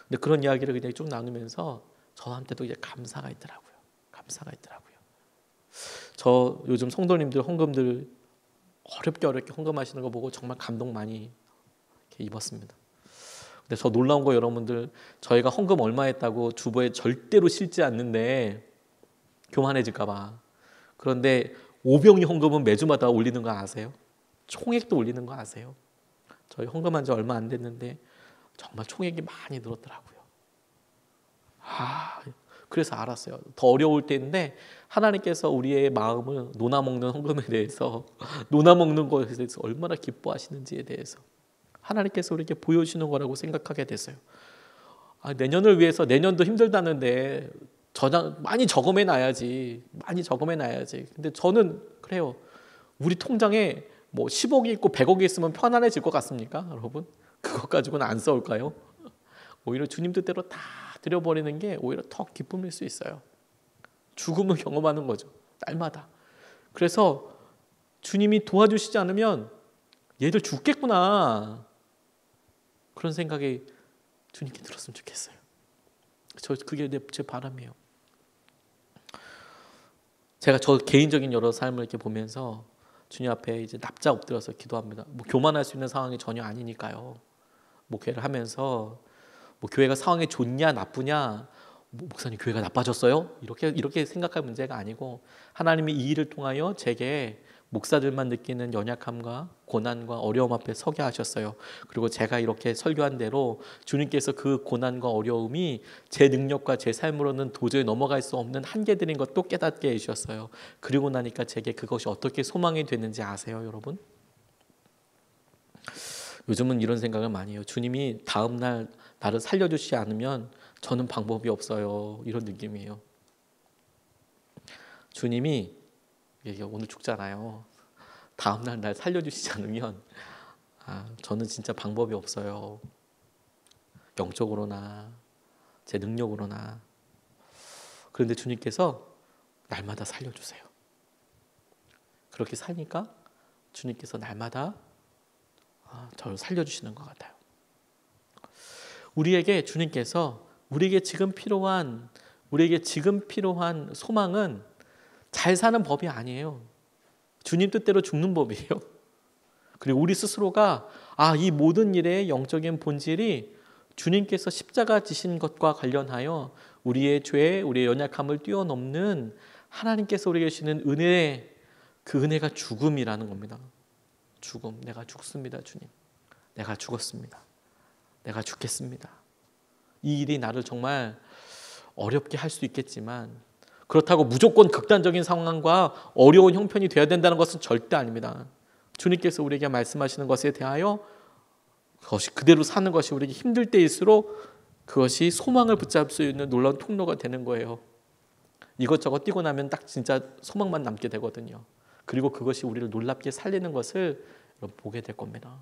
근데 그런 이야기를 그냥 쭉 나누면서 저한테도 이제 감사가 있더라고요. 저 요즘 성도님들 헌금들 어렵게 헌금하시는 거 보고 정말 감동 많이 입었습니다. 근데 저 놀라운 거 여러분들, 저희가 헌금 얼마 했다고 주보에 절대로 실지 않는데 교만해질까 봐. 그런데 오병이 헌금은 매주마다 올리는 거 아세요? 총액도 올리는 거 아세요? 저희 헌금한 지 얼마 안 됐는데 정말 총액이 많이 늘었더라고요. 그래서 알았어요. 더 어려울 때인데 하나님께서 우리의 마음을 논아먹는 헌금에 대해서, 논아먹는 것에 대해서 얼마나 기뻐하시는지에 대해서 하나님께서 우리에게 보여주시는 거라고 생각하게 됐어요. 내년을 위해서, 내년도 힘들다는데 많이 저금해 놔야지. 근데 저는 그래요. 우리 통장에 뭐 10억이 있고 100억이 있으면 편안해질 것 같습니까, 여러분? 그것 가지고는 안 싸울까요? 오히려 주님 뜻대로 다 드려버리는 게 오히려 더 기쁨일 수 있어요. 죽음을 경험하는 거죠, 날마다. 그래서 주님이 도와주시지 않으면 얘들 죽겠구나, 그런 생각이 주님께 들었으면 좋겠어요. 그게 제 바람이에요. 제가 저 개인적인 여러 삶을 이렇게 보면서 주님 앞에 이제 납작 엎드려서 기도합니다. 뭐 교만할 수 있는 상황이 전혀 아니니까요. 목회를 하면서 뭐 교회가 상황이 좋냐 나쁘냐, 목사님 교회가 나빠졌어요? 이렇게 생각할 문제가 아니고, 하나님이 이 일을 통하여 제게 목사들만 느끼는 연약함과 고난과 어려움 앞에 서게 하셨어요. 그리고 제가 이렇게 설교한 대로 주님께서 그 고난과 어려움이 제 능력과 제 삶으로는 도저히 넘어갈 수 없는 한계들인 것도 깨닫게 해주셨어요. 그리고 나니까 제게 그것이 어떻게 소망이 되는지 아세요, 여러분? 요즘은 이런 생각을 많이 해요. 주님이 다음날 나를 살려주시지 않으면 저는 방법이 없어요, 이런 느낌이에요. 주님이 오늘 죽잖아요. 다음날 날 살려주시지 않으면 저는 진짜 방법이 없어요. 영적으로나 제 능력으로나. 그런데 주님께서 날마다 살려주세요. 그렇게 사니까 주님께서 날마다 저를 살려주시는 것 같아요. 우리에게 주님께서 우리에게 지금 필요한 소망은 잘 사는 법이 아니에요. 주님 뜻대로 죽는 법이에요. 그리고 우리 스스로가 이 모든 일의 영적인 본질이 주님께서 십자가 지신 것과 관련하여 우리의 죄, 우리의 연약함을 뛰어넘는 하나님께서 우리에게 주시는 은혜, 그 은혜가 죽음이라는 겁니다. 죽음, 내가 죽습니다, 주님. 내가 죽었습니다. 내가 죽겠습니다. 이 일이 나를 정말 어렵게 할 수 있겠지만, 그렇다고 무조건 극단적인 상황과 어려운 형편이 되어야 된다는 것은 절대 아닙니다. 주님께서 우리에게 말씀하시는 것에 대하여 그것이 그대로 사는 것이 우리에게 힘들 때일수록 그것이 소망을 붙잡을 수 있는 놀라운 통로가 되는 거예요. 이것저것 뛰고 나면 딱 진짜 소망만 남게 되거든요. 그리고 그것이 우리를 놀랍게 살리는 것을 보게 될 겁니다.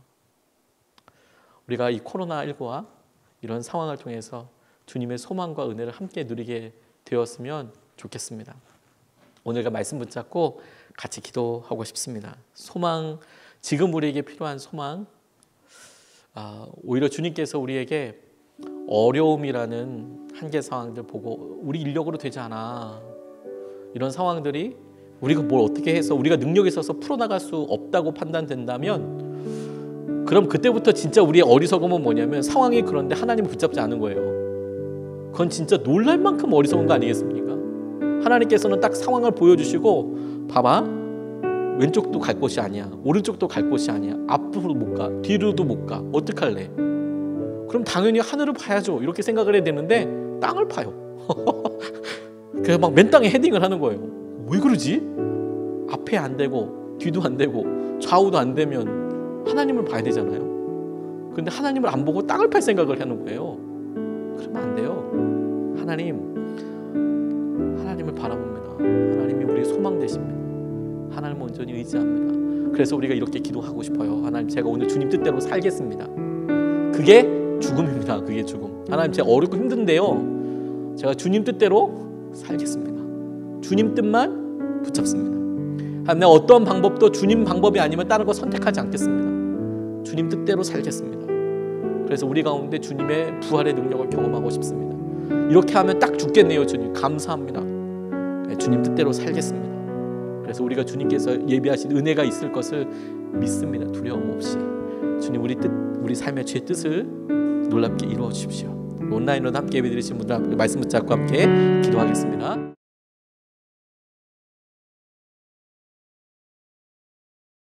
우리가 이 코로나19와 이런 상황을 통해서 주님의 소망과 은혜를 함께 누리게 되었으면 좋겠습니다. 오늘과 말씀 붙잡고 같이 기도하고 싶습니다. 소망, 지금 우리에게 필요한 소망, 오히려 주님께서 우리에게 어려움이라는 한계 상황들 보고 우리 인력으로 되지 않아. 이런 상황들이 우리가 뭘 어떻게 해서 우리가 능력이 있어서 풀어나갈 수 없다고 판단된다면 그럼 그때부터 진짜 우리의 어리석음은 뭐냐면 상황이 그런데 하나님을 붙잡지 않은 거예요. 그건 진짜 놀랄 만큼 어리석은 거 아니겠습니까? 하나님께서는 딱 상황을 보여주시고 봐봐, 왼쪽도 갈 곳이 아니야, 오른쪽도 갈 곳이 아니야, 앞으로 못 가, 뒤로도 못 가, 어떡할래? 그럼 당연히 하늘을 파야죠 이렇게 생각을 해야 되는데 땅을 파요. 그래서 막 맨 땅에 헤딩을 하는 거예요. 왜 그러지? 앞에 안 되고 뒤도 안 되고 좌우도 안 되면 하나님을 봐야 되잖아요. 근데 하나님을 안 보고 땅을 팔 생각을 하는 거예요. 그러면 안 돼요. 하나님을 바라봅니다. 하나님이 우리의 소망 되십니다. 하나님을 온전히 의지합니다. 그래서 우리가 이렇게 기도하고 싶어요. 하나님, 제가 오늘 주님 뜻대로 살겠습니다. 그게 죽음입니다. 그게 죽음. 하나님, 제가 어렵고 힘든데요, 제가 주님 뜻대로 살겠습니다. 주님 뜻만 붙잡습니다. 하나님, 내가 어떤 방법도 주님 방법이 아니면 다른 거 선택하지 않겠습니다. 주님 뜻대로 살겠습니다. 그래서 우리 가운데 주님의 부활의 능력을 경험하고 싶습니다. 이렇게 하면 딱 죽겠네요. 주님 감사합니다. 주님 뜻대로 살겠습니다. 그래서 우리가 주님께서 예비하신 은혜가 있을 것을 믿습니다. 두려움 없이. 주님, 우리 삶의 주의 뜻을 놀랍게 이루어 주십시오. 온라인으로 함께 예배드리신 분들 말씀 붙잡고 함께 기도하겠습니다.